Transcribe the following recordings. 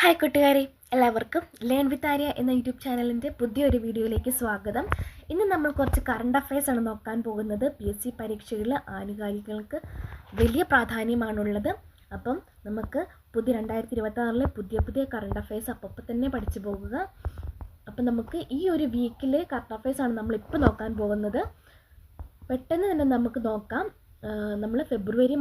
Hi കൂട്ടുകാരെ, എല്ലാവർക്കും learn with Arya എന്ന യൂട്യൂബ് ചാനലിൻ്റെ പുതിയൊരു വീഡിയോയിലേക്ക് സ്വാഗതം. ഇന്ന് നമ്മൾ കുറച്ച് കറണ്ട് അഫയേഴ്സ് ആണ് നോക്കാൻ പോകുന്നത്. PSC പരീക്ഷകളിൽ ആനുകാലികൾക്ക് വലിയ പ്രാധാന്യമാണുള്ളത്. അപ്പം നമുക്ക് 2026 പുതിയ കറണ്ട് അഫയേഴ്സ് അപ്പോൾ തന്നെ പഠിച്ചു പോകുക. അപ്പം നമുക്ക് ഈ ഒരു വീക്കിലെ കറണ്ട് അഫയേഴ്സ് ആണ് നമ്മളിപ്പോൾ നോക്കാൻ പോകുന്നത്. പെട്ടെന്ന് തന്നെ നമുക്ക് നോക്കാം. നമ്മൾ ഫെബ്രുവരി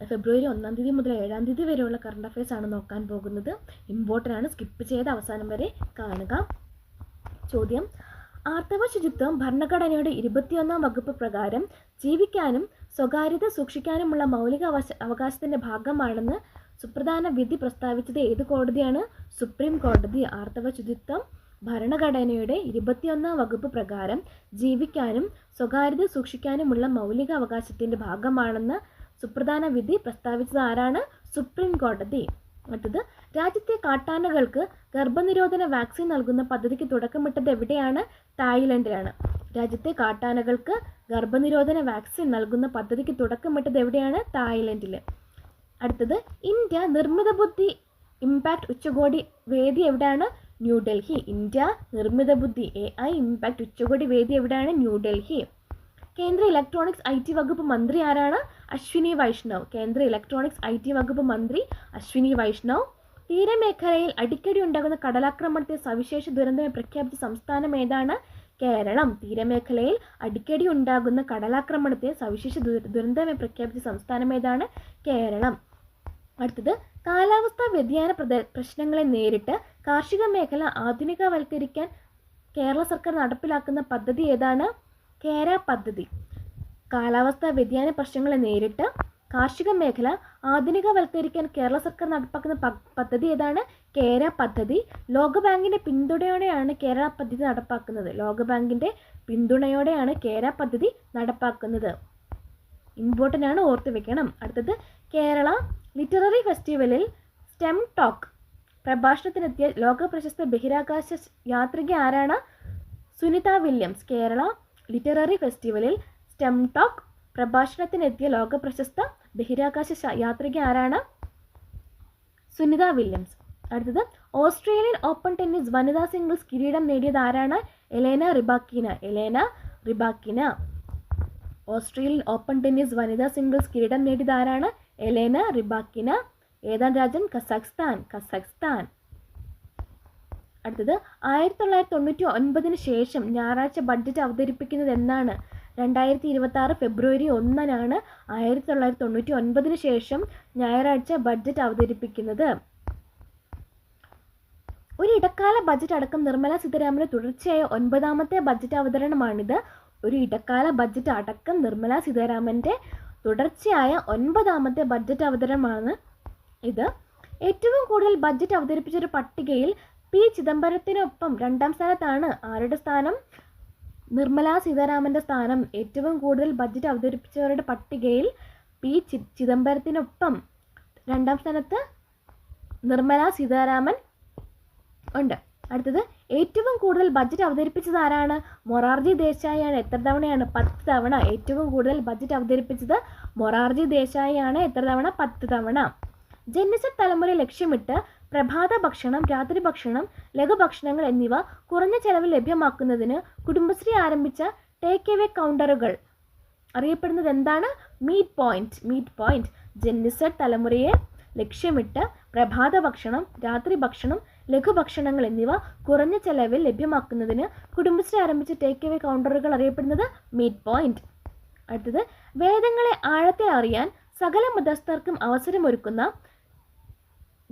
1 തീയതി മുതൽ 7 തീയതി വരെയുള്ള കറണ്ട് അഫയേഴ്സ് ആണ് നോക്കാൻ പോകുന്നത്. ഇമ്പോർട്ടൻ്റ് ആണ്, സ്കിപ്പ് ചെയ്ത് അവസാനം വരെ കാണുക. ചോദ്യം: ആർത്തവ ശുചിത്വം ഭരണഘടനയുടെ 21-ാം വകുപ്പ് പ്രകാരം ജീവിക്കാനും സ്വകാര്യത സൂക്ഷിക്കാനുമുള്ള മൗലിക അവകാശത്തിൻ്റെ ഭാഗമാണെന്ന് സുപ്രധാന വിധി പ്രസ്താവിച്ചത് ഏത് കോടതിയാണ്? സുപ്രീം കോടതി. ആർത്തവ ശുചിത്വം ഭരണഘടനയുടെ 21-ാം വകുപ്പ് പ്രകാരം ജീവിക്കാനും സ്വകാര്യത സൂക്ഷിക്കാനുമുള്ള മൗലിക അവകാശത്തിൻ്റെ ഭാഗമാണെന്ന് സുപ്രധാന വിധി പ്രസ്താവിച്ചത് ആരാണ്? സുപ്രീം കോടതി. അടുത്തത്: രാജ്യത്തെ കാട്ടാനകൾക്ക് ഗർഭനിരോധന വാക്സിൻ നൽകുന്ന പദ്ധതിക്ക് തുടക്കമിട്ടത് എവിടെയാണ്? തായ്ലൻഡിലാണ്. രാജ്യത്തെ കാട്ടാനകൾക്ക് ഗർഭനിരോധന വാക്സിൻ നൽകുന്ന പദ്ധതിക്ക് തുടക്കമിട്ടത് എവിടെയാണ്? തായ്ലൻഡിൽ. അടുത്തത്: ഇന്ത്യ നിർമ്മിത ബുദ്ധി ഇമ്പാക്ട് ഉച്ചകോടി വേദി എവിടെയാണ്? ന്യൂഡൽഹി. ഇന്ത്യ നിർമ്മിത ബുദ്ധി AI ഇമ്പാക്ട് ഉച്ചകോടി വേദി എവിടെയാണ്? ന്യൂഡൽഹി. കേന്ദ്ര ഇലക്ട്രോണിക്സ് IT വകുപ്പ് മന്ത്രി ആരാണ്? അശ്വിനി വൈഷ്ണവ്. കേന്ദ്ര ഇലക്ട്രോണിക്സ് IT വകുപ്പ് മന്ത്രി അശ്വിനി വൈഷ്ണവ്. തീരമേഖലയിൽ അടിക്കടി ഉണ്ടാകുന്ന കടലാക്രമണത്തെ സവിശേഷ ദുരന്തമായി പ്രഖ്യാപിച്ച സംസ്ഥാനം ഏതാണ്? കേരളം. തീരമേഖലയിൽ അടിക്കടി ഉണ്ടാകുന്ന കടലാക്രമണത്തെ സവിശേഷ ദുരന്തമായി പ്രഖ്യാപിച്ച സംസ്ഥാനം ഏതാണ്? കേരളം. അടുത്തത്: കാലാവസ്ഥാ വ്യതിയാന പ്രശ്നങ്ങളെ നേരിട്ട് കാർഷിക മേഖല ആധുനികവൽക്കരിക്കാൻ കേരള സർക്കാർ നടപ്പിലാക്കുന്ന പദ്ധതി ഏതാണ്? കേര പദ്ധതി. കാലാവസ്ഥാ വ്യതിയാന പ്രശ്നങ്ങളെ നേരിട്ട് കാർഷിക മേഖല ആധുനികവൽക്കരിക്കാൻ കേരള സർക്കാർ നടപ്പാക്കുന്ന പദ്ധതി ഏതാണ്? കേര പദ്ധതി. ലോകബാങ്കിൻ്റെ പിന്തുണയോടെയാണ് കേരള പദ്ധതി നടപ്പാക്കുന്നത്. ലോകബാങ്കിൻ്റെ പിന്തുണയോടെയാണ് കേര പദ്ധതി നടപ്പാക്കുന്നത്. ഇമ്പോർട്ടൻ്റ് ആണ്, ഓർത്ത് വെക്കണം. അടുത്തത്: കേരള ലിറ്റററി ഫെസ്റ്റിവലിൽ സ്റ്റെം ടോക്ക് പ്രഭാഷണത്തിനെത്തിയ ലോക പ്രശസ്ത ബഹിരാകാശ യാത്രിക ആരാണ്? സുനിത വില്യംസ്. കേരള ലിറ്റററി ഫെസ്റ്റിവലിൽ സ്റ്റെം ടോക്ക് പ്രഭാഷണത്തിനെത്തിയ ലോക പ്രശസ്ത ബഹിരാകാശ യാത്രിക ആരാണ്? സുനിത വില്യംസ്. അടുത്തത്: ഓസ്ട്രേലിയൻ ഓപ്പൺ ടെന്നീസ് വനിതാ സിംഗിൾസ് കിരീടം നേടിയത് ആരാണ്? എലേന റിബാക്കിന. ഓസ്ട്രേലിയൻ ഓപ്പൺ ടെന്നീസ് വനിതാ സിംഗിൾസ് കിരീടം നേടിയത് ആരാണ്? എലേന റിബാക്കിന. ഏതാണ് രാജ്യം? കസാഖ്സ്ഥാൻ. അടുത്തത്: 1999 ശേഷം ഞായറാഴ്ച ബഡ്ജറ്റ് അവതരിപ്പിക്കുന്നത് എന്നാണ്? 2026 ഫെബ്രുവരി 1 1999 ശേഷം ഞായറാഴ്ച ബഡ്ജറ്റ് അവതരിപ്പിക്കുന്നത്. ഒരു ഇടക്കാല ബഡ്ജറ്റ് അടക്കം നിർമ്മല സീതാരാമന്റെ തുടർച്ചയായ 9ാമത്തെ ബഡ്ജറ്റ് അവതരണമാണിത്. ഒരു ഇടക്കാല ബഡ്ജറ്റ് അടക്കം നിർമ്മല സീതാരാമന്റെ തുടർച്ചയായ 9ാമത്തെ ബഡ്ജറ്റ് അവതരണമാണ് ഇത്. ഏറ്റവും കൂടുതൽ ബഡ്ജറ്റ് അവതരിപ്പിച്ചൊരു പട്ടികയിൽ P ചിദംബരത്തിനൊപ്പം 2ാം സ്ഥാനത്താണ്. ആരുടെ സ്ഥാനം? നിർമ്മല സീതാരാമന്റെ സ്ഥാനം. ഏറ്റവും കൂടുതൽ ബഡ്ജറ്റ് അവതരിപ്പിച്ചവരുടെ പട്ടികയിൽ P ചിദംബരത്തിനൊപ്പം 2ാം സ്ഥാനത്ത് നിർമ്മല സീതാരാമൻ ഉണ്ട്. അടുത്തത്: ഏറ്റവും കൂടുതൽ ബഡ്ജറ്റ് അവതരിപ്പിച്ചത് ആരാണ്? മൊറാർജി ദേശായി ആണ്. എത്ര തവണയാണ്? 10 തവണ. ഏറ്റവും കൂടുതൽ ബഡ്ജറ്റ് അവതരിപ്പിച്ചത് മൊറാർജി ദേശായി ആണ്. എത്ര തവണ? 10 തവണ. ജെൻസെറ്റ് തലമുറയെ ലക്ഷ്യമിട്ട് പ്രഭാത ഭക്ഷണം, രാത്രി ഭക്ഷണം, ലഘുഭക്ഷണങ്ങൾ എന്നിവ കുറഞ്ഞ ചെലവിൽ ലഭ്യമാക്കുന്നതിന് കുടുംബശ്രീ ആരംഭിച്ച ടേക്ക് എവേ കൗണ്ടറുകൾ അറിയപ്പെടുന്നത് എന്താണ്? Meet point. ജെൻസെറ്റ് തലമുറയെ ലക്ഷ്യമിട്ട് പ്രഭാത ഭക്ഷണം, രാത്രി ഭക്ഷണം, ലഘുഭക്ഷണങ്ങൾ എന്നിവ കുറഞ്ഞ ചെലവിൽ ലഭ്യമാക്കുന്നതിന് കുടുംബശ്രീ ആരംഭിച്ച ടേക്ക് എവേ കൗണ്ടറുകൾ അറിയപ്പെടുന്നത് മീറ്റ് പോയിന്റ്. അടുത്തത്: വേദങ്ങളെ ആഴത്തിൽ അറിയാൻ സകല മതസ്ഥർക്കും അവസരമൊരുക്കുന്ന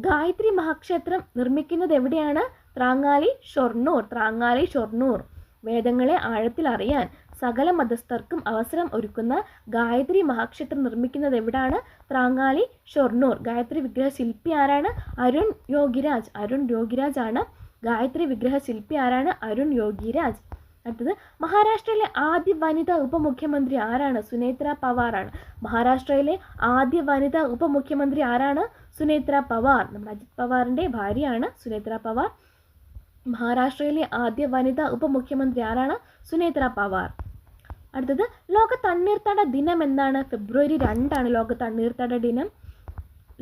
ഗായത്രി മഹാക്ഷേത്രം നിർമ്മിക്കുന്നത് എവിടെയാണ്? ത്രാങ്ങാലി, ഷൊർണൂർ. വേദങ്ങളെ ആഴത്തിൽ അറിയാൻ സകല മതസ്ഥർക്കും അവസരം ഒരുക്കുന്ന ഗായത്രി മഹാക്ഷേത്രം നിർമ്മിക്കുന്നത് എവിടെയാണ്? ത്രാങ്ങാലി, ഷൊർണൂർ. ഗായത്രി വിഗ്രഹ ശില്പി ആരാണ്? അരുൺ യോഗിരാജ് ആണ്. ഗായത്രി വിഗ്രഹ ശില്പി ആരാണ്? അരുൺ യോഗിരാജ്. അടുത്തത്: മഹാരാഷ്ട്രയിലെ ആദ്യ വനിതാ ഉപമുഖ്യമന്ത്രി ആരാണ്? സുനേത്ര പവാർ ആണ്. മഹാരാഷ്ട്രയിലെ ആദ്യ വനിതാ ഉപമുഖ്യമന്ത്രി ആരാണ്? സുനേത്ര പവാർ. നമ്മുടെ അജിത് പവാറിൻ്റെ ഭാര്യയാണ് സുനേത്ര പവാർ. മഹാരാഷ്ട്രയിലെ ആദ്യ വനിതാ ഉപമുഖ്യമന്ത്രി ആരാണ്? സുനേത്ര പവാർ. അടുത്തത്: ലോക തണ്ണീർത്തട ദിനം എന്നാണ്? ഫെബ്രുവരി 2 ലോക തണ്ണീർത്തട ദിനം.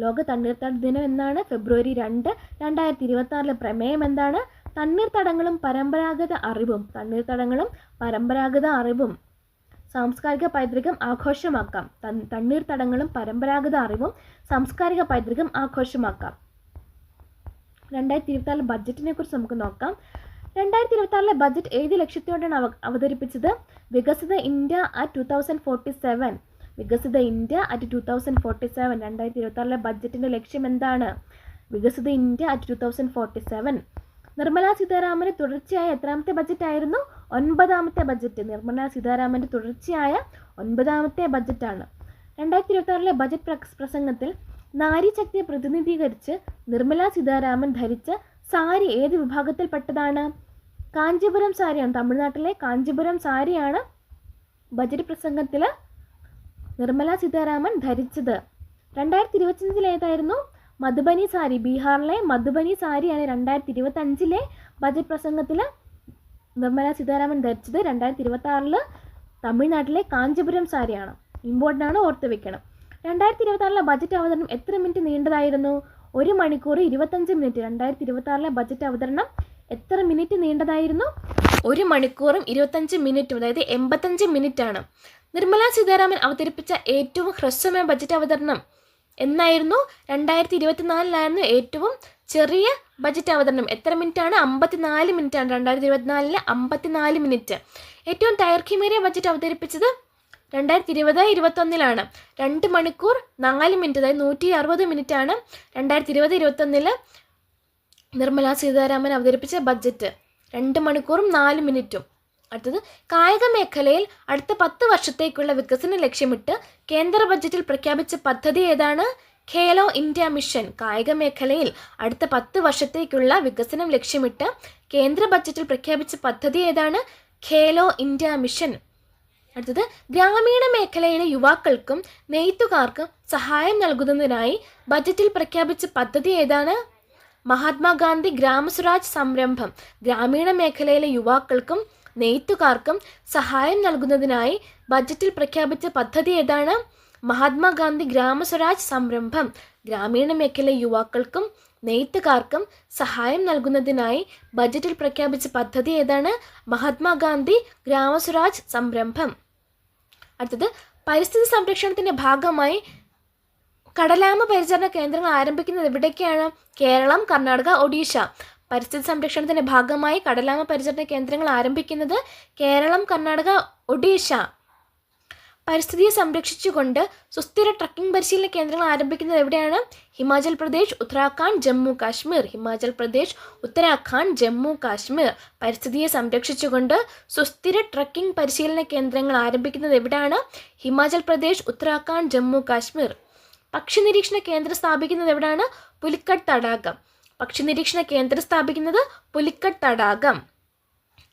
ലോക തണ്ണീർത്തട ദിനം എന്നാണ്? ഫെബ്രുവരി 2, 2026. പ്രമേയം എന്താണ്? തണ്ണീർത്തടങ്ങളും പരമ്പരാഗത അറിവും. തണ്ണീർത്തടങ്ങളും പരമ്പരാഗത അറിവും. സാംസ്കാരിക പൈതൃകം ആഘോഷമാക്കാം. തണ്ണീർത്തടങ്ങളും പരമ്പരാഗത അറിവും സാംസ്കാരിക പൈതൃകം ആഘോഷമാക്കാം. 2026 ബഡ്ജറ്റിനെ കുറിച്ച് നമുക്ക് നോക്കാം. 2026 ബഡ്ജറ്റ് ഏത് ലക്ഷ്യത്തോടെയാണ് അവതരിപ്പിച്ചത്? വികസിത ഇന്ത്യ അറ്റ് 2047. വികസിത ഇന്ത്യ അറ്റ് 2047. 2026 ബഡ്ജറ്റിൻ്റെ ലക്ഷ്യം എന്താണ്? വികസിത ഇന്ത്യ അറ്റ് 2047. നിർമ്മലാ സീതാരാമന് തുടർച്ചയായ എത്രാമത്തെ ബഡ്ജറ്റായിരുന്നു? 9ാമത്തെ ബഡ്ജറ്റ്. നിർമ്മലാ സീതാരാമൻ്റെ തുടർച്ചയായ 9ാമത്തെ ബഡ്ജറ്റാണ്. 2026 ബഡ്ജറ്റ് പ്രസംഗത്തിൽ നാരീശക്തിയെ പ്രതിനിധീകരിച്ച് നിർമ്മലാ സീതാരാമൻ ധരിച്ച സാരി ഏത് വിഭാഗത്തിൽപ്പെട്ടതാണ്? കാഞ്ചീപുരം സാരിയാണ്. തമിഴ്നാട്ടിലെ കാഞ്ചീപുരം സാരിയാണ് ബജറ്റ് പ്രസംഗത്തിൽ നിർമ്മലാ സീതാരാമൻ ധരിച്ചത്. 2025 ഏതായിരുന്നു? മധുബനി സാരി. ബീഹാറിലെ മധുബനി സാരിയാണ് 2025 ബജറ്റ് പ്രസംഗത്തിൽ നിർമ്മലാ സീതാരാമൻ ധരിച്ചത്. 2026 തമിഴ്നാട്ടിലെ കാഞ്ചീപുരം സാരിയാണ്. ഇമ്പോർട്ടൻ്റ് ആണ്, ഓർത്ത് വെക്കണം. 2026 ബജറ്റ് അവതരണം എത്ര മിനിറ്റ് നീണ്ടതായിരുന്നു? 1 മണിക്കൂർ 25 മിനിറ്റ്. 2026 ബജറ്റ് അവതരണം എത്ര മിനിറ്റ് നീണ്ടതായിരുന്നു? 1 മണിക്കൂറും 25 മിനിറ്റും, അതായത് 85 മിനിറ്റാണ്. നിർമ്മലാ സീതാരാമൻ അവതരിപ്പിച്ച ഏറ്റവും ഹ്രസ്വമായ ബജറ്റ് അവതരണം എന്നായിരുന്നു? 2024 ഏറ്റവും ചെറിയ ബജറ്റ് അവതരണം. എത്ര മിനിറ്റാണ്? 54 മിനിറ്റാണ്. 2024 54 മിനിറ്റ്. ഏറ്റവും ദൈർഘ്യമേറിയ ബജറ്റ് അവതരിപ്പിച്ചത് 2020-21 2 മണിക്കൂർ 4 മിനിറ്റ്, അതായത് 160 മിനിറ്റാണ് 2020-21 നിർമ്മലാ സീതാരാമൻ അവതരിപ്പിച്ച ബഡ്ജറ്റ്. 2 മണിക്കൂറും 4 മിനിറ്റും. അടുത്തത്, കായിക മേഖലയിൽ അടുത്ത 10 വർഷത്തേക്കുള്ള വികസനം ലക്ഷ്യമിട്ട് കേന്ദ്ര ബഡ്ജറ്റിൽ പ്രഖ്യാപിച്ച പദ്ധതി ഏതാണ്? Khelo India mission. കായിക മേഖലയിൽ അടുത്ത 10 വർഷത്തേക്കുള്ള വികസനം ലക്ഷ്യമിട്ട് കേന്ദ്ര ബഡ്ജറ്റിൽ പ്രഖ്യാപിച്ച പദ്ധതി ഏതാണ്? Khelo India mission. അടുത്തത്, ഗ്രാമീണ മേഖലയിലെ യുവാക്കൾക്കും നെയ്ത്തുകാർക്കും സഹായം നൽകുന്നതിനായി ബജറ്റിൽ പ്രഖ്യാപിച്ച പദ്ധതി ഏതാണ്? മഹാത്മാഗാന്ധി ഗ്രാമസ്വരാജ് സംരംഭം. ഗ്രാമീണ മേഖലയിലെ യുവാക്കൾക്കും നെയ്ത്തുകാർക്കും സഹായം നൽകുന്നതിനായി ബജറ്റിൽ പ്രഖ്യാപിച്ച പദ്ധതി ഏതാണ്? മഹാത്മാഗാന്ധി ഗ്രാമസ്വരാജ് സംരംഭം. ഗ്രാമീണ മേഖലയിലെ യുവാക്കൾക്കും നെയ്ത്തുകാർക്കും സഹായം നൽകുന്നതിനായി ബജറ്റിൽ പ്രഖ്യാപിച്ച പദ്ധതി ഏതാണ്? മഹാത്മാഗാന്ധി ഗ്രാമസ്വരാജ് സംരംഭം. അടുത്തത്, പരിസ്ഥിതി സംരക്ഷണത്തിൻ്റെ ഭാഗമായി കടലാമ പരിചരണ കേന്ദ്രങ്ങൾ ആരംഭിക്കുന്നത് എവിടേക്കാണ്? കേരളം, കർണാടക, ഒഡീഷ. പരിസ്ഥിതി സംരക്ഷണത്തിൻ്റെ ഭാഗമായി കടലാമ പരിചരണ കേന്ദ്രങ്ങൾ ആരംഭിക്കുന്നത് കേരളം, കർണാടക, ഒഡീഷ. പരിസ്ഥിതിയെ സംരക്ഷിച്ചുകൊണ്ട് സുസ്ഥിര ട്രക്കിംഗ് പരിശീലന കേന്ദ്രങ്ങൾ ആരംഭിക്കുന്നത് എവിടെയാണ്? ഹിമാചൽ പ്രദേശ്, ഉത്തരാഖണ്ഡ്, ജമ്മു കാശ്മീർ. ഹിമാചൽ പ്രദേശ്, ഉത്തരാഖണ്ഡ്, ജമ്മു കാശ്മീർ. പരിസ്ഥിതിയെ സംരക്ഷിച്ചുകൊണ്ട് സുസ്ഥിര ട്രക്കിംഗ് പരിശീലന കേന്ദ്രങ്ങൾ ആരംഭിക്കുന്നത് എവിടെയാണ്? ഹിമാചൽ പ്രദേശ്, ഉത്തരാഖണ്ഡ്, ജമ്മു കാശ്മീർ. പക്ഷി നിരീക്ഷണ കേന്ദ്രം സ്ഥാപിക്കുന്നത് എവിടെയാണ്? പുലിക്കട്ട് തടാകം. പക്ഷി നിരീക്ഷണ കേന്ദ്രം സ്ഥാപിക്കുന്നത് പുലിക്കട്ട് തടാകം.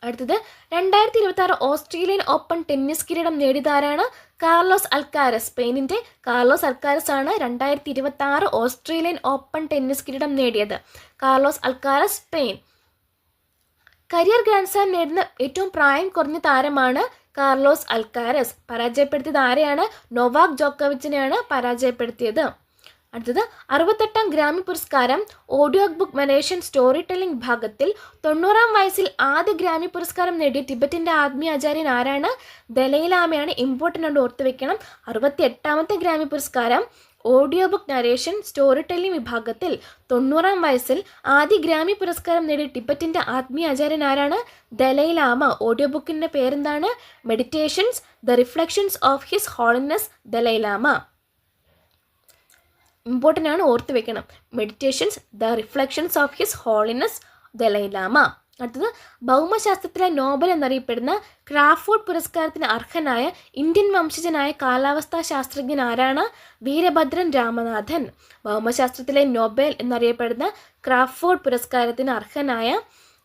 അടുത്തത്, 2026 ഓസ്ട്രേലിയൻ ഓപ്പൺ ടെന്നീസ് കിരീടം നേടിയതാരാണ്? Carlos Alcaraz. സ്പെയിനിൻ്റെ കാർലോസ് അൽക്കാരസ് ആണ് 2026 ഓസ്ട്രേലിയൻ ഓപ്പൺ ടെന്നീസ് കിരീടം നേടിയത്. Carlos Alcaraz, Spain. Career grand slam നേടുന്ന ഏറ്റവും പ്രായം കുറഞ്ഞ താരമാണ് കാർലോസ് അൽക്കാരസ്. പരാജയപ്പെടുത്തിയത് ആരെയാണ്? നൊവാക് ജോക്കോവിച്ചിനെയാണ് പരാജയപ്പെടുത്തിയത്. അടുത്തത്, 68ാം ഗ്രാമി പുരസ്കാരം audio book narration story telling വിഭാഗത്തിൽ 90ാം വയസ്സിൽ ആദ്യ ഗ്രാമി പുരസ്കാരം നേടിയ ടിബറ്റിൻ്റെ ആത്മീയ ആചാര്യൻ ആരാണ്? ദലൈലാമയാണ്. ഇമ്പോർട്ടൻ്റ് ആയിട്ട് ഓർത്ത് വെക്കണം. 68ാമത്തെ ഗ്രാമി പുരസ്കാരം audio book narration story telling വിഭാഗത്തിൽ 90ാം വയസ്സിൽ ആദ്യ ഗ്രാമി പുരസ്കാരം നേടിയ ടിബറ്റിൻ്റെ ആത്മീയ ആചാര്യൻ ആരാണ്? ദലൈലാമ. ഓഡിയോ ബുക്കിൻ്റെ പേരെന്താണ്? Meditations the reflections of his holiness Dalai Lama. Important ആണ്, ഓർത്ത് വെക്കണം. Meditations the reflections of his holiness Dalai Lama. അടുത്തത്, ഭൗമശാസ്ത്രത്തിലെ നോബൽ എന്നറിയപ്പെടുന്ന ക്രാഫോർഡ് പുരസ്കാരത്തിന് അർഹനായ ഇന്ത്യൻ വംശജനായ കാലാവസ്ഥാ ശാസ്ത്രജ്ഞൻ ആരാണ്? വീരഭദ്രൻ രാമനാഥൻ. ഭൗമശാസ്ത്രത്തിലെ നോബൽ എന്നറിയപ്പെടുന്ന ക്രാഫോർഡ് പുരസ്കാരത്തിന് അർഹനായ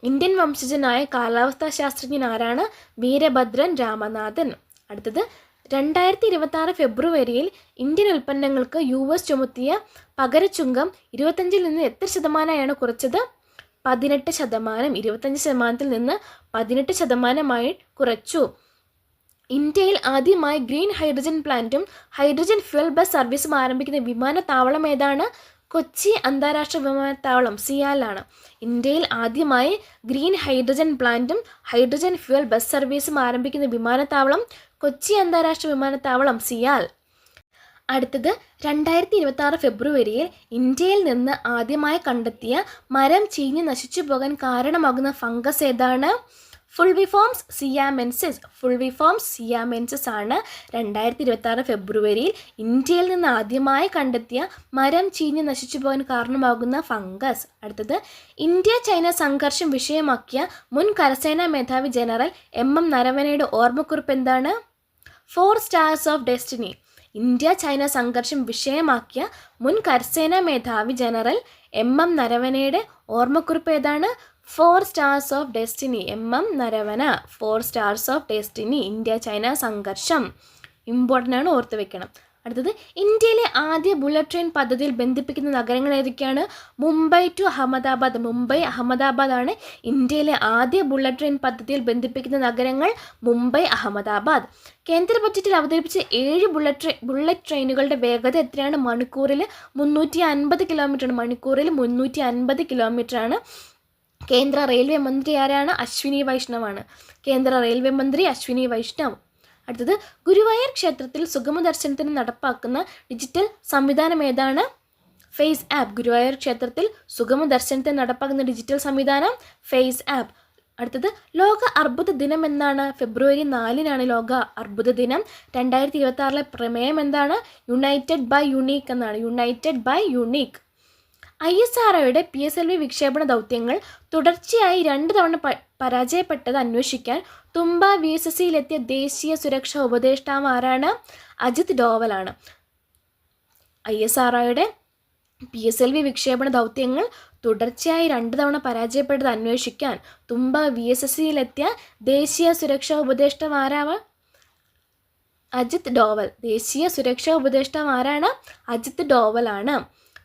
ഇന്ത്യൻ വംശജനായ കാലാവസ്ഥാ ശാസ്ത്രജ്ഞൻ ആരാണ്? വീരഭദ്രൻ രാമനാഥൻ. അടുത്തത്, 2026 ഫെബ്രുവരിയിൽ ഇന്ത്യൻ ഉൽപ്പന്നങ്ങൾക്ക് US ചുമത്തിയ പകരച്ചുങ്കം 25-ൽ നിന്ന് എത്ര ശതമാനമായാണ് കുറച്ചത്? 18%. 25%-ൽ നിന്ന് 18%-മായി കുറച്ചു. ഇന്ത്യയിൽ ആദ്യമായി ഗ്രീൻ ഹൈഡ്രജൻ പ്ലാന്റും ഹൈഡ്രജൻ ഫ്യൂൽ ബസ് സർവീസും ആരംഭിക്കുന്ന വിമാനത്താവളം ഏതാണ്? കൊച്ചി അന്താരാഷ്ട്ര വിമാനത്താവളം സിയാലാണ്. ഇന്ത്യയിൽ ആദ്യമായി ഗ്രീൻ ഹൈഡ്രജൻ പ്ലാന്റും ഹൈഡ്രജൻ ഫ്യൂൽ ബസ് സർവീസും ആരംഭിക്കുന്ന വിമാനത്താവളം കൊച്ചി അന്താരാഷ്ട്ര വിമാനത്താവളം സിയാൽ. അടുത്തത് 2026 ഫെബ്രുവരിയിൽ ഇന്ത്യയിൽ നിന്ന് ആദ്യമായി കണ്ടെത്തിയ മരം ചീഞ്ഞ് നശിച്ചു പോകാൻ കാരണമാകുന്ന ഫംഗസ് ഏതാണ്? ഫുൾവിഫോംസ് സിയാമെൻസിസ്. ഫുൾവിഫോംസ് സിയാമെൻസിസ് ആണ് 2026 ഫെബ്രുവരിയിൽ ഇന്ത്യയിൽ നിന്ന് ആദ്യമായി കണ്ടെത്തിയ മരം ചീഞ്ഞ് നശിച്ചു പോകാൻ കാരണമാകുന്ന ഫംഗസ്. അടുത്തത് ഇന്ത്യ ചൈന സംഘർഷം വിഷയമാക്കിയ മുൻ കരസേനാ മേധാവി ജനറൽ MM നരവനെയുടെ ഓർമ്മക്കുറിപ്പ് എന്താണ്? 4 Stars of Destiny. India China സംഘർഷം വിഷയമാക്കിയ മുൻ കരസേനാ മേധാവി ജനറൽ MM നരവനെയുടെ ഓർമ്മക്കുറിപ്പ് ഏതാണ്? 4 Stars of Destiny. MM Naravane 4 Stars of Destiny. India China സംഘർഷം ഇമ്പോർട്ടൻ്റ് ആണ്, ഓർത്ത് വെക്കണം. അടുത്തത് ഇന്ത്യയിലെ ആദ്യ ബുള്ളറ്റ് ട്രെയിൻ പദ്ധതിയിൽ ബന്ധിപ്പിക്കുന്ന നഗരങ്ങൾ ഏതൊക്കെയാണ്? മുംബൈ ടു അഹമ്മദാബാദ്. മുംബൈ അഹമ്മദാബാദ് ആണ് ഇന്ത്യയിലെ ആദ്യ ബുള്ളറ്റ് ട്രെയിൻ പദ്ധതിയിൽ ബന്ധിപ്പിക്കുന്ന നഗരങ്ങൾ. മുംബൈ അഹമ്മദാബാദ്. കേന്ദ്ര ബജറ്റിൽ അവതരിപ്പിച്ച 7 ബുള്ളറ്റ് ട്രെയിനുകളുടെ വേഗത എത്രയാണ്? മണിക്കൂറിൽ 350 കിലോമീറ്റർ ആണ്. മണിക്കൂറിൽ 350 കിലോമീറ്റർ ആണ്. കേന്ദ്ര റെയിൽവേ മന്ത്രി ആരാണ്? അശ്വിനി വൈഷ്ണവാണ്. കേന്ദ്ര റെയിൽവേ മന്ത്രി അശ്വിനി വൈഷ്ണവ്. അടുത്തത് ഗുരുവായൂർ ക്ഷേത്രത്തിൽ സുഗമദർശനത്തിന് നടപ്പാക്കുന്ന ഡിജിറ്റൽ സംവിധാനം ഏതാണ്? Face app. ഗുരുവായൂർ ക്ഷേത്രത്തിൽ സുഗമദർശനത്തിന് നടപ്പാക്കുന്ന ഡിജിറ്റൽ സംവിധാനം ഫേസ് ആപ്പ്. അടുത്തത് ലോക അർബുദ ദിനം എന്നാണ്? ഫെബ്രുവരി 4-നാണ് ലോക അർബുദ ദിനം. 2026 പ്രമേയം എന്താണ്? യുണൈറ്റഡ് ബൈ യുണീക്ക് എന്നാണ്. United by unique. ISROയുടെ PSLV വിക്ഷേപണ ദൗത്യങ്ങൾ തുടർച്ചയായി 2 തവണ പരാജയപ്പെട്ടത് അന്വേഷിക്കാൻ തുമ്പ VSSയിലെത്തിയ ദേശീയ സുരക്ഷാ ഉപദേഷ്ടാവ് ആരാണ്? അജിത് ഡോവലാണ്. ISROയുടെ PSLV വിക്ഷേപണ ദൗത്യങ്ങൾ തുടർച്ചയായി 2 തവണ പരാജയപ്പെട്ടത് അന്വേഷിക്കാൻ തുമ്പ VSSയിലെത്തിയ ദേശീയ സുരക്ഷാ ഉപദേഷ്ടാവ് ആരാണ്? അജിത് ഡോവൽ. ദേശീയ സുരക്ഷാ ഉപദേഷ്ടാവ് ആരാണ്? അജിത് ഡോവലാണ്.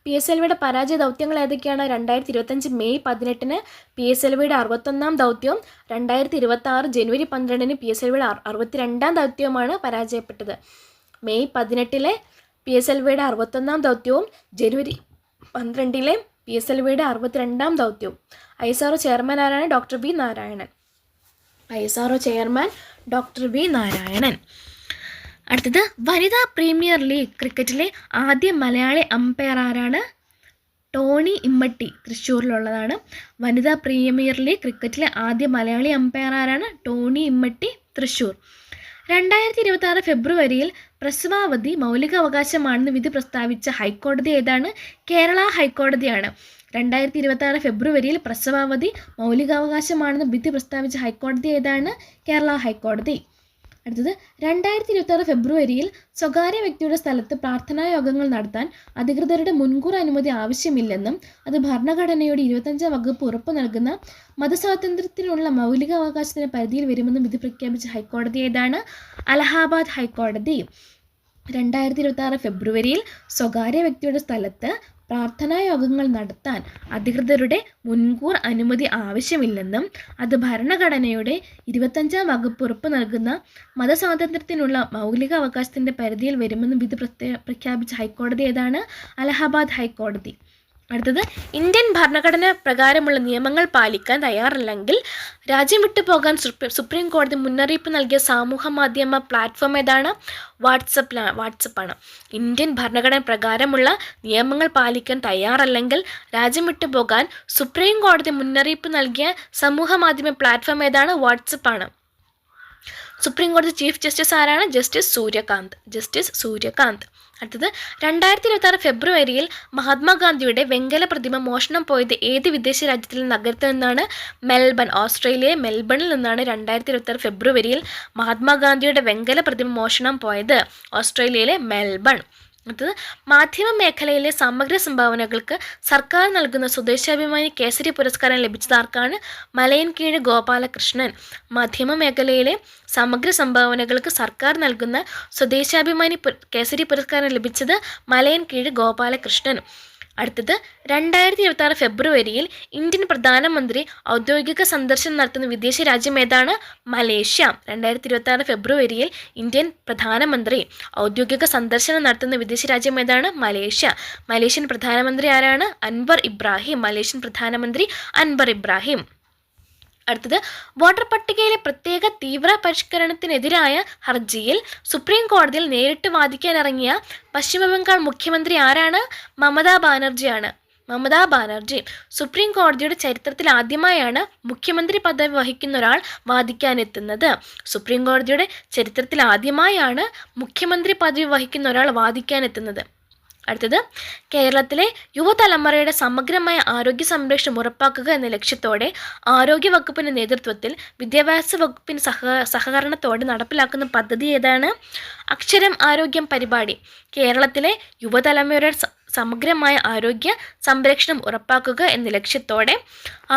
PSLVയുടെ പരാജയ ദൗത്യങ്ങൾ ഏതൊക്കെയാണ്? 2025 മെയ് 18-ന് PSLVയുടെ 61-ാം ദൗത്യവും 2026 ജനുവരി 12-ന് PSLVയുടെ 62-ാം ദൗത്യവുമാണ് പരാജയപ്പെട്ടത്. മെയ് 18-ലെ PSLVയുടെ 61-ാം ദൗത്യവും ജനുവരി 12-ലെ PSLVയുടെ 62-ാം ദൗത്യവും. ISRO ചെയർമാൻ ആരാണ്? Doctor B Narayanan. ISRO chairman doctor B Narayanan. അടുത്തത് വനിതാ പ്രീമിയർ ലീഗ് ക്രിക്കറ്റിലെ ആദ്യ മലയാളി അമ്പയർ ആരാണ്? ടോണി ഇമ്മട്ടി. തൃശ്ശൂരിലുള്ളതാണ്. വനിതാ പ്രീമിയർ ലീഗ് ക്രിക്കറ്റിലെ ആദ്യ മലയാളി അമ്പയർ ആരാണ്? ടോണി ഇമ്മട്ടി, തൃശ്ശൂർ. 2026 ഫെബ്രുവരിയിൽ പ്രസവാവധി മൗലികാവകാശമാണെന്ന് വിധി പ്രസ്താവിച്ച ഹൈക്കോടതി ഏതാണ്? കേരള ഹൈക്കോടതിയാണ്. 2026 ഫെബ്രുവരിയിൽ പ്രസവാവധി മൗലികാവകാശമാണെന്ന് വിധി പ്രസ്താവിച്ച ഹൈക്കോടതി ഏതാണ്? കേരള ഹൈക്കോടതി. അടുത്തത് 2026 ഫെബ്രുവരിയിൽ സ്വകാര്യ വ്യക്തിയുടെ സ്ഥലത്ത് പ്രാർത്ഥനാ യോഗങ്ങൾ നടത്താൻ അധികൃതരുടെ മുൻകൂർ അനുമതി ആവശ്യമില്ലെന്നും അത് ഭരണഘടനയുടെ 25-ാം വകുപ്പ് ഉറപ്പു നൽകുന്ന മതസ്വാതന്ത്ര്യത്തിനുള്ള മൗലികാവകാശത്തിന്റെ പരിധിയിൽ വരുമെന്നും വിധി പ്രഖ്യാപിച്ച ഹൈക്കോടതി ഏതാണ്? അലഹാബാദ് ഹൈക്കോടതി. 2026 ഫെബ്രുവരിയിൽ സ്വകാര്യ വ്യക്തിയുടെ സ്ഥലത്ത് പ്രാർത്ഥനാ യോഗങ്ങൾ നടത്താൻ അധികൃതരുടെ മുൻകൂർ അനുമതി ആവശ്യമില്ലെന്നും അത് ഭരണഘടനയുടെ 25-ാം വകുപ്പ് ഉറപ്പ് നൽകുന്ന മതസ്വാതന്ത്ര്യത്തിനുള്ള മൗലികാവകാശത്തിൻ്റെ പരിധിയിൽ വരുമെന്നും വിധി പ്രഖ്യാപിച്ച ഹൈക്കോടതി ഏതാണ്? അലഹാബാദ് ഹൈക്കോടതി. അടുത്തത് ഇന്ത്യൻ ഭരണഘടന പ്രകാരമുള്ള നിയമങ്ങൾ പാലിക്കാൻ തയ്യാറല്ലെങ്കിൽ രാജ്യം വിട്ടു പോകാൻ സുപ്രീം കോടതി മുന്നറിയിപ്പ് നൽകിയ സാമൂഹ്യ മാധ്യമ പ്ലാറ്റ്ഫോം ഏതാണ്? വാട്സപ്പാണ്. ഇന്ത്യൻ ഭരണഘടന പ്രകാരമുള്ള നിയമങ്ങൾ പാലിക്കാൻ തയ്യാറല്ലെങ്കിൽ രാജ്യം വിട്ടു പോകാൻ സുപ്രീം കോടതി മുന്നറിയിപ്പ് നൽകിയ സമൂഹ മാധ്യമ പ്ലാറ്റ്ഫോം ഏതാണ്? വാട്സപ്പാണ്. സുപ്രീം കോടതി ചീഫ് ജസ്റ്റിസ് ആരാണ്? ജസ്റ്റിസ് സൂര്യകാന്ത്. അടുത്തത് 2026 ഫെബ്രുവരിയിൽ മഹാത്മാഗാന്ധിയുടെ വെങ്കല പ്രതിമ മോഷണം പോയത് ഏത് വിദേശ രാജ്യത്തിലെ നഗരത്തിൽ നിന്നാണ്? മെൽബൺ. ഓസ്ട്രേലിയയിലെ മെൽബണിൽ നിന്നാണ് 2026 ഫെബ്രുവരിയിൽ മഹാത്മാഗാന്ധിയുടെ വെങ്കല പ്രതിമ മോഷണം പോയത്. ഓസ്ട്രേലിയയിലെ മെൽബൺ. അടുത്തത് മാധ്യമ മേഖലയിലെ സമഗ്ര സംഭാവനകൾക്ക് സർക്കാർ നൽകുന്ന സ്വദേശാഭിമാനി കേസരി പുരസ്കാരം ലഭിച്ചത് ആർക്കാണ്? മലയൻകീഴ് ഗോപാലകൃഷ്ണൻ. മാധ്യമ മേഖലയിലെ സമഗ്ര സംഭാവനകൾക്ക് സർക്കാർ നൽകുന്ന സ്വദേശാഭിമാനി കേസരി പുരസ്കാരം ലഭിച്ചത് മലയൻകീഴ് ഗോപാലകൃഷ്ണൻ. അടുത്തത് 2026 ഫെബ്രുവരിയിൽ ഇന്ത്യൻ പ്രധാനമന്ത്രി ഔദ്യോഗിക സന്ദർശനം നടത്തുന്ന വിദേശ രാജ്യം ഏതാണ്? മലേഷ്യ. 2026 ഫെബ്രുവരിയിൽ ഇന്ത്യൻ പ്രധാനമന്ത്രി ഔദ്യോഗിക സന്ദർശനം നടത്തുന്ന വിദേശ രാജ്യം ഏതാണ്? മലേഷ്യ. മലേഷ്യൻ പ്രധാനമന്ത്രി ആരാണ്? അൻവർ ഇബ്രാഹിം. മലേഷ്യൻ പ്രധാനമന്ത്രി അൻവർ ഇബ്രാഹിം. അടുത്തത് വോട്ടർ പട്ടികയിലെ പ്രത്യേക തീവ്ര പരിഷ്കരണത്തിനെതിരായ ഹർജിയിൽ സുപ്രീം കോടതിയിൽ നേരിട്ട് വാദിക്കാനിറങ്ങിയ പശ്ചിമബംഗാൾ മുഖ്യമന്ത്രി ആരാണ്? മമതാ ബാനർജിയാണ്. മമതാ ബാനർജി. സുപ്രീം കോടതിയുടെ ചരിത്രത്തിൽ ആദ്യമായാണ് മുഖ്യമന്ത്രി പദവി വഹിക്കുന്ന ഒരാൾ വാദിക്കാനെത്തുന്നത്. സുപ്രീം കോടതിയുടെ ചരിത്രത്തിൽ ആദ്യമായാണ് മുഖ്യമന്ത്രി പദവി വഹിക്കുന്ന ഒരാൾ വാദിക്കാനെത്തുന്നത്. അടുത്തത് കേരളത്തിലെ യുവതലമുറയുടെ സമഗ്രമായ ആരോഗ്യ സംരക്ഷണം ഉറപ്പാക്കുക എന്ന ലക്ഷ്യത്തോടെ ആരോഗ്യ വകുപ്പിൻ്റെ നേതൃത്വത്തിൽ വിദ്യാഭ്യാസ വകുപ്പിൻ്റെ സഹകരണത്തോടെ നടപ്പിലാക്കുന്ന പദ്ധതി ഏതാണ്? അക്ഷരം ആരോഗ്യം പരിപാടി. കേരളത്തിലെ യുവതലമുറയുടെ സമഗ്രമായ ആരോഗ്യ സംരക്ഷണം ഉറപ്പാക്കുക എന്ന ലക്ഷ്യത്തോടെ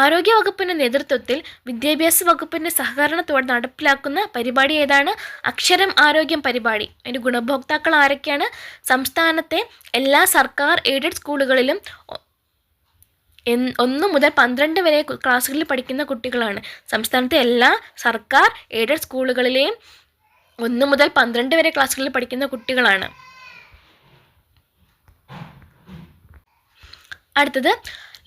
ആരോഗ്യ വകുപ്പിൻ്റെ നേതൃത്വത്തിൽ വിദ്യാഭ്യാസ വകുപ്പിൻ്റെ സഹകരണത്തോടെ നടപ്പിലാക്കുന്ന പരിപാടി ഏതാണ്? അക്ഷരം ആരോഗ്യം പരിപാടി. അതിൻ്റെ ഗുണഭോക്താക്കൾ ആരൊക്കെയാണ്? സംസ്ഥാനത്തെ എല്ലാ സർക്കാർ എയ്ഡഡ് സ്കൂളുകളിലും 1 മുതൽ 12 വരെ ക്ലാസ്സുകളിൽ പഠിക്കുന്ന കുട്ടികളാണ്. സംസ്ഥാനത്തെ എല്ലാ സർക്കാർ എയ്ഡഡ് സ്കൂളുകളിലെയും 1 മുതൽ 12 വരെ ക്ലാസ്സുകളിൽ പഠിക്കുന്ന കുട്ടികളാണ്. അടുത്തത്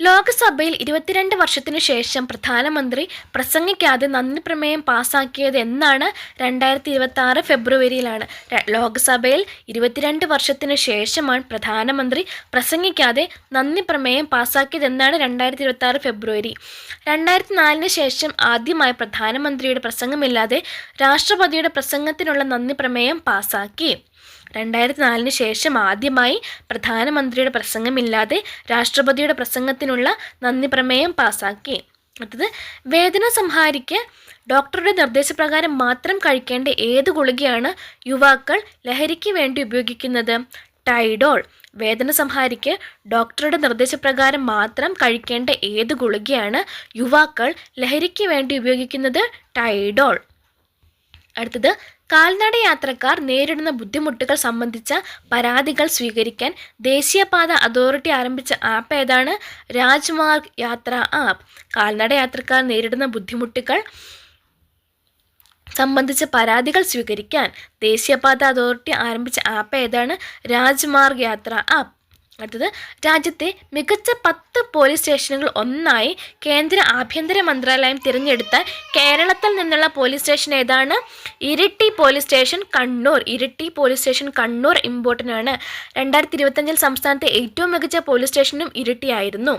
ലോക്സഭയിൽ 22 വർഷത്തിനു ശേഷം പ്രധാനമന്ത്രി പ്രസംഗിക്കാതെ നന്ദി പ്രമേയം പാസാക്കിയത് എന്നാണ്? 2026 ഫെബ്രുവരിയിലാണ്. ലോക്സഭയിൽ 22 വർഷത്തിനു ശേഷമാണ് പ്രധാനമന്ത്രി പ്രസംഗിക്കാതെ നന്ദി പ്രമേയം പാസാക്കിയത് എന്നാണ്? 2026 ഫെബ്രുവരി. 2004 ശേഷം ആദ്യമായി പ്രധാനമന്ത്രിയുടെ പ്രസംഗമില്ലാതെ രാഷ്ട്രപതിയുടെ പ്രസംഗത്തിനുള്ള നന്ദി പ്രമേയം പാസാക്കി. 2004 ശേഷം ആദ്യമായി പ്രധാനമന്ത്രിയുടെ പ്രസംഗമില്ലാതെ രാഷ്ട്രപതിയുടെ പ്രസംഗത്തിനുള്ള നന്ദി പ്രമേയം പാസാക്കി. അടുത്തത് വേദന സംഹാരിക്ക് ഡോക്ടറുടെ നിർദ്ദേശപ്രകാരം മാത്രം കഴിക്കേണ്ട ഏത് ഗുളികയാണ് യുവാക്കൾ ലഹരിക്ക് വേണ്ടി ഉപയോഗിക്കുന്നത്? ടൈഡോൾ. വേദന സംഹാരിക്ക് ഡോക്ടറുടെ നിർദ്ദേശപ്രകാരം മാത്രം കഴിക്കേണ്ട ഏത് ഗുളികയാണ് യുവാക്കൾ ലഹരിക്ക് വേണ്ടി ഉപയോഗിക്കുന്നത്? ടൈഡോൾ. അടുത്തത് കാൽനട യാത്രക്കാർ നേരിടുന്ന ബുദ്ധിമുട്ടുകൾ സംബന്ധിച്ച പരാതികൾ സ്വീകരിക്കാൻ ദേശീയപാത അതോറിറ്റി ആരംഭിച്ച ആപ്പ് ഏതാണ്? രാജ്മാർഗ് യാത്ര ആപ്പ്. കാൽനട യാത്രക്കാർ നേരിടുന്ന ബുദ്ധിമുട്ടുകൾ സംബന്ധിച്ച പരാതികൾ സ്വീകരിക്കാൻ ദേശീയപാത അതോറിറ്റി ആരംഭിച്ച ആപ്പ് ഏതാണ്? രാജ്മാർഗ് യാത്ര ആപ്പ്. അടുത്തത് രാജ്യത്തെ മികച്ച 10 പോലീസ് സ്റ്റേഷനുകൾ ഒന്നായി കേന്ദ്ര ആഭ്യന്തര മന്ത്രാലയം തിരഞ്ഞെടുത്ത കേരളത്തിൽ നിന്നുള്ള പോലീസ് സ്റ്റേഷൻ ഏതാണ്? Iritty police station, Kannur. Iritty police station, Kannur important ആണ്. 2025 സംസ്ഥാനത്തെ ഏറ്റവും മികച്ച പോലീസ് സ്റ്റേഷനും ഇരിട്ടിയായിരുന്നു.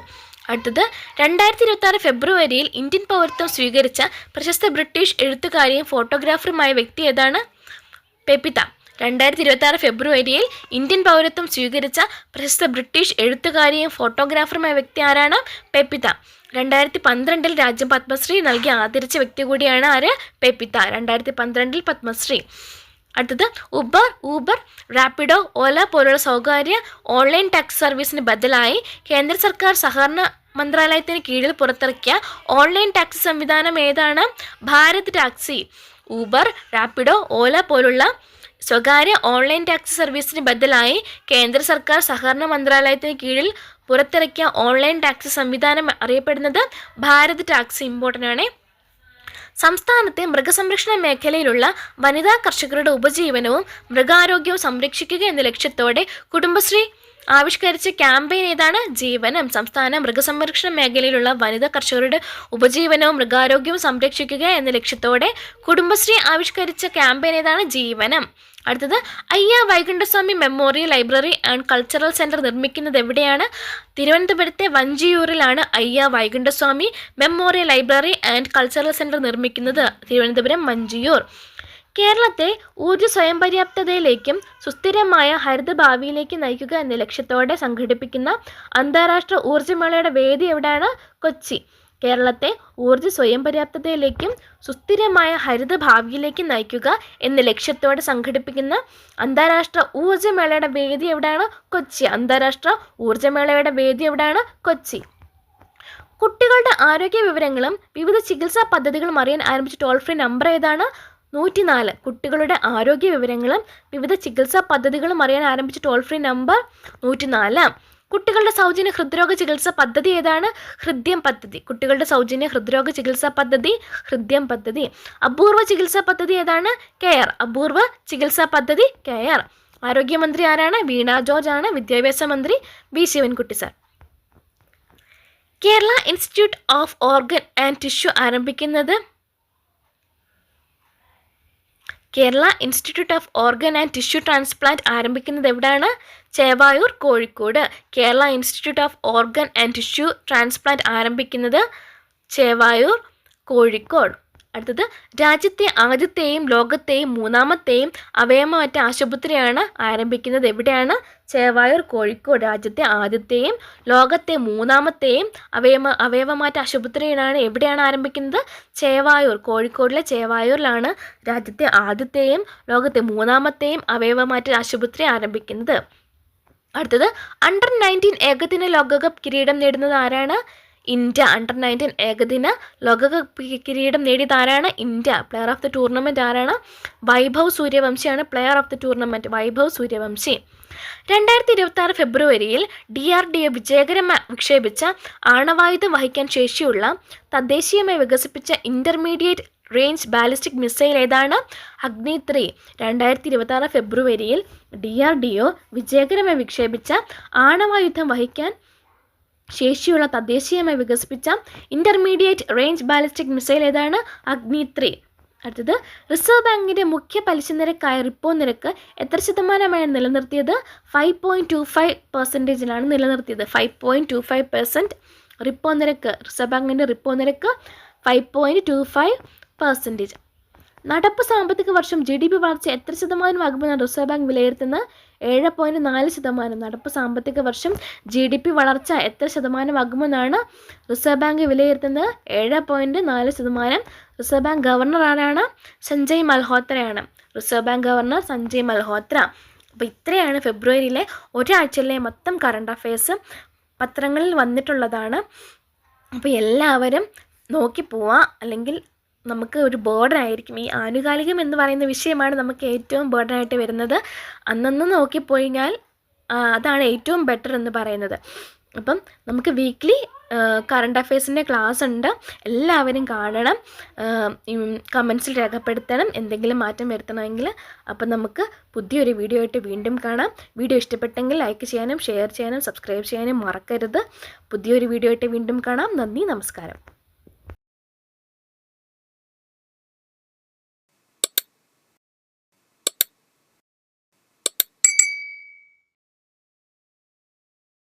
അടുത്തത് 2026 ഫെബ്രുവരിയിൽ ഇന്ത്യൻ പൗരത്വം സ്വീകരിച്ച പ്രശസ്ത ബ്രിട്ടീഷ് എഴുത്തുകാരിയും ഫോട്ടോഗ്രാഫറുമായ വ്യക്തി ഏതാണ്? പെപിത. 2026 ഫെബ്രുവരിയിൽ ഇന്ത്യൻ പൗരത്വം സ്വീകരിച്ച പ്രശസ്ത ബ്രിട്ടീഷ് എഴുത്തുകാരിയും ഫോട്ടോഗ്രാഫറുമായ വ്യക്തി ആരാണ്? പെപിത. 2012 രാജ്യം പത്മശ്രീ നൽകി ആദരിച്ച വ്യക്തി കൂടിയാണ് ആര്? പെപിത. 2012 പത്മശ്രീ. അടുത്തത് ഊബർ, റാപ്പിഡോ, ഓല പോലുള്ള സ്വകാര്യ ഓൺലൈൻ ടാക്സി സർവീസിന് ബദലായി കേന്ദ്ര സർക്കാർ സഹകരണ മന്ത്രാലയത്തിന് കീഴിൽ പുറത്തിറക്കിയ ഓൺലൈൻ ടാക്സി സംവിധാനം ഏതാണ്? ഭാരത് ടാക്സി. ഊബർ, റാപ്പിഡോ, ഓല പോലുള്ള സ്വകാര്യ ഓൺലൈൻ ടാക്സി സർവീസിന് ബദലായി കേന്ദ്ര സർക്കാർ സഹകരണ മന്ത്രാലയത്തിന് കീഴിൽ പുറത്തിറക്കിയ ഓൺലൈൻ ടാക്സി സംവിധാനം അറിയപ്പെടുന്നത് ഭാരത് ടാക്സി. ഇമ്പോർട്ടൻ്റ് ആണ്. സംസ്ഥാനത്തെ മൃഗസംരക്ഷണ മേഖലയിലുള്ള വനിതാ കർഷകരുടെ ഉപജീവനവും മൃഗാരോഗ്യവും സംരക്ഷിക്കുക എന്ന ലക്ഷ്യത്തോടെ കുടുംബശ്രീ ആവിഷ്കരിച്ച ക്യാമ്പയിൻ ഏതാണ്? ജീവനം. സംസ്ഥാന മൃഗസംരക്ഷണ മേഖലയിലുള്ള വനിതാ കർഷകരുടെ ഉപജീവനവും മൃഗാരോഗ്യവും സംരക്ഷിക്കുക എന്ന ലക്ഷ്യത്തോടെ കുടുംബശ്രീ ആവിഷ്കരിച്ച ക്യാമ്പയിൻ ഏതാണ്? ജീവനം. അടുത്തത് അയ്യ Vaikunda Swami memorial library and cultural centre നിർമ്മിക്കുന്നത് എവിടെയാണ്? തിരുവനന്തപുരത്തെ വഞ്ചിയൂരിലാണ് അയ്യ Vaikunda Swami memorial library and cultural centre നിർമ്മിക്കുന്നത്. തിരുവനന്തപുരം വഞ്ചിയൂർ. കേരളത്തെ ഊർജ്ജ സ്വയം പര്യാപ്തതയിലേക്കും സുസ്ഥിരമായ ഹരിത ഭാവിയിലേക്കും നയിക്കുക എന്ന ലക്ഷ്യത്തോടെ സംഘടിപ്പിക്കുന്ന അന്താരാഷ്ട്ര ഊർജ്ജമേളയുടെ വേദി എവിടെയാണ്? കൊച്ചി. കേരളത്തെ ഊർജ്ജ സ്വയം പര്യാപ്തതയിലേക്കും സുസ്ഥിരമായ ഹരിത ഭാവിയിലേക്ക് നയിക്കുക എന്ന ലക്ഷ്യത്തോടെ സംഘടിപ്പിക്കുന്ന അന്താരാഷ്ട്ര ഊർജ്ജമേളയുടെ വേദി എവിടെയാണ്? കൊച്ചി. അന്താരാഷ്ട്ര ഊർജ്ജമേളയുടെ വേദി എവിടെയാണ്? കൊച്ചി. കുട്ടികളുടെ ആരോഗ്യ വിവരങ്ങളും വിവിധ ചികിത്സാ പദ്ധതികളും അറിയാൻ ആരംഭിച്ച ടോൾ ഫ്രീ നമ്പർ ഏതാണ്? 104. കുട്ടികളുടെ ആരോഗ്യ വിവരങ്ങളും വിവിധ ചികിത്സാ പദ്ധതികളും അറിയാൻ ആരംഭിച്ച ടോൾ ഫ്രീ നമ്പർ 104. കുട്ടികളുടെ സൗജന്യ ഹൃദ്രോഗ ചികിത്സാ പദ്ധതി ഏതാണ്? ഹൃദ്യം പദ്ധതി. കുട്ടികളുടെ സൗജന്യ ഹൃദ്രോഗ ചികിത്സാ പദ്ധതി ഹൃദ്യം പദ്ധതി. അപൂർവ ചികിത്സാ പദ്ധതി ഏതാണ്? കെയർ. അപൂർവ ചികിത്സാ പദ്ധതി കെയർ. ആരോഗ്യമന്ത്രി ആരാണ്? വീണ ജോർജ് ആണ്. വിദ്യാഭ്യാസ മന്ത്രി V Sivankutty sir. Kerala institute of organ and tissue ആരംഭിക്കുന്നത്? Kerala institute of organ and tissue transplant ആരംഭിക്കുന്നത് എവിടെയാണ്? Chevayur, Kozhikode. Kerala institute of organ and tissue transplant ആരംഭിക്കുന്നത് ചേവായൂർ, കോഴിക്കോട്. അടുത്തത്, രാജ്യത്തെ ആദ്യത്തെയും ലോകത്തെയും മൂന്നാമത്തെയും അവയവമാറ്റ ആശുപത്രിയാണ് ആരംഭിക്കുന്നത് എവിടെയാണ്? ചേവായൂർ, കോഴിക്കോട്. രാജ്യത്തെ ആദ്യത്തെയും ലോകത്തെ മൂന്നാമത്തെയും അവയവമാറ്റ ആശുപത്രിയാണ് എവിടെയാണ് ആരംഭിക്കുന്നത്? ചേവായൂർ, കോഴിക്കോടിലെ ചേവായൂരിലാണ് രാജ്യത്തെ ആദ്യത്തെയും ലോകത്തെ മൂന്നാമത്തെയും അവയവമാറ്റ ആശുപത്രി ആരംഭിക്കുന്നത്. അടുത്തത്, അണ്ടർ-19 ഏകദിന ലോകകപ്പ് കിരീടം നേടുന്നത് ആരാണ്? ഇന്ത്യ. അണ്ടർ-19 ഏകദിന ലോകകപ്പ് കിരീടം നേടിയത് ആരാണ്? India. Player of the tournament ആരാണ്? വൈഭവ് സൂര്യവംശിയാണ് player of the tournament. Vaibhav Suryavanshi. 2026 ഫെബ്രുവരിയിൽ DRDO വിജയകരമായി വിക്ഷേപിച്ച ആണവായുധം വഹിക്കാൻ ശേഷിയുള്ള തദ്ദേശീയമായി വികസിപ്പിച്ച ഇൻ്റർമീഡിയറ്റ് റേഞ്ച് ബാലിസ്റ്റിക് മിസൈൽ ഏതാണ്? അഗ്നി-3. 2026 ഫെബ്രുവരിയിൽ DRDO വിജയകരമായി വിക്ഷേപിച്ച ആണവായുധം വഹിക്കാൻ ശേഷിയുള്ള തദ്ദേശീയമായി വികസിപ്പിച്ച ഇൻ്റർമീഡിയറ്റ് റേഞ്ച് ബാലിസ്റ്റിക് മിസൈൽ ഏതാണ്? അഗ്നി-3. അടുത്തത്, റിസർവ് ബാങ്കിൻ്റെ മുഖ്യ പലിശ നിരക്കായ റിപ്പോ നിരക്ക് എത്ര ശതമാനമാണ് നിലനിർത്തിയത്? 5.25% നിലനിർത്തിയത്. 5.25% റിപ്പോ നിരക്ക്. റിസർവ് ബാങ്കിൻ്റെ റിപ്പോ നിരക്ക് 5.25%. നടപ്പ് സാമ്പത്തിക വർഷം GDP വളർച്ച എത്ര ശതമാനമാകുമെന്നാണ് റിസർവ് ബാങ്ക് വിലയിരുത്തുന്നത്? 7.4%. നടപ്പ് സാമ്പത്തിക വർഷം GDP വളർച്ച എത്ര ശതമാനമാകുമെന്നാണ് റിസർവ് ബാങ്ക് വിലയിരുത്തുന്നത്? 7.4%. റിസർവ് ബാങ്ക് ഗവർണർ ആരാണ്? സഞ്ജയ് മൽഹോത്രയാണ്. Reserve bank governor Sanjay Malhotra. അപ്പോൾ ഇത്രയാണ് ഫെബ്രുവരിയിലെ ഒരാഴ്ചയിലെ മൊത്തം കറണ്ട് അഫയേഴ്സ് പത്രങ്ങളിൽ വന്നിട്ടുള്ളതാണ്. അപ്പോൾ എല്ലാവരും നോക്കി പോവാം, അല്ലെങ്കിൽ നമുക്ക് ഒരു ബേർഡനായിരിക്കും. ഈ ആനുകാലികം എന്ന് പറയുന്ന വിഷയമാണ് നമുക്ക് ഏറ്റവും ബേർഡനായിട്ട് വരുന്നത്. അന്നന്ന് നോക്കിപ്പോയാൽ അതാണ് ഏറ്റവും ബെറ്റർ എന്ന് പറയുന്നത്. അപ്പം നമുക്ക് വീക്ക്ലി കറണ്ട് അഫയേഴ്സിൻ്റെ ക്ലാസ് ഉണ്ട്. എല്ലാവരും കാണണം, കമൻസിൽ രേഖപ്പെടുത്തണം എന്തെങ്കിലും മാറ്റം വരുത്തണമെങ്കിൽ. അപ്പം നമുക്ക് പുതിയൊരു വീഡിയോ ആയിട്ട് വീണ്ടും കാണാം. വീഡിയോ ഇഷ്ടപ്പെട്ടെങ്കിൽ ലൈക്ക് ചെയ്യാനും ഷെയർ ചെയ്യാനും സബ്സ്ക്രൈബ് ചെയ്യാനും മറക്കരുത്. പുതിയൊരു വീഡിയോ ആയിട്ട് വീണ്ടും കാണാം. നന്ദി, നമസ്കാരം.